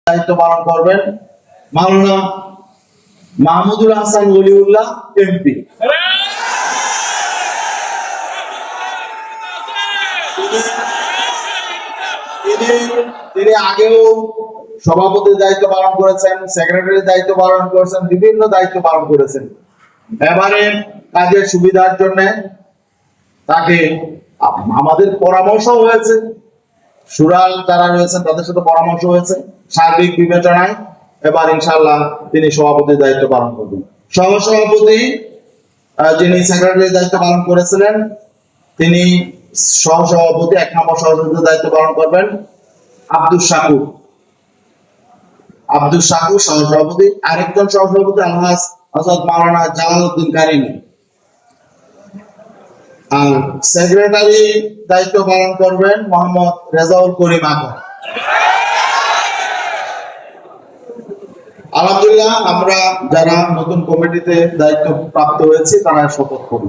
দায়িত্ব পালন করবেন মাওলানা মাহমুদুল হাসান ওলিউল্লাহ এমপি। তিনি আগেও সভাপতির দায়িত্ব পালন করেছেন, সেক্রেটারির দায়িত্ব পালন করেছেন, বিভিন্ন দায়িত্ব পালন করেছেন। এবারে কাজের সুবিধার জন্য তাকে আমাদের পরামর্শ হয়েছে, সুরাল যারা রয়েছেন তাদের সাথে পরামর্শ হয়েছে, সার্বিক বিবেচনায় এবার ইনশাআল্লাহ তিনি সভাপতির দায়িত্ব পালন করবেন। সহসভাপতি যিনি সেক্রেটারির দায়িত্ব পালন করেছিলেন তিনি সহসভাপতি 1 নম্বর সহসভাপতির দায়িত্ব পালন করবেন আব্দুল শাকুর সহসভাপতি। আরেকজন সহসভাপতি আলহাজ হযরত মাওলানা জালালউদ্দিন কারিমি। আর সেক্রেটারি দায়িত্ব পালন করবেন মোহাম্মদ রেজাউল করিম আকন। আলহামদুলিল্লাহ, আমরা যারা নতুন কমিটিতে দায়িত্ব প্রাপ্ত হয়েছি তারা শপথ করি।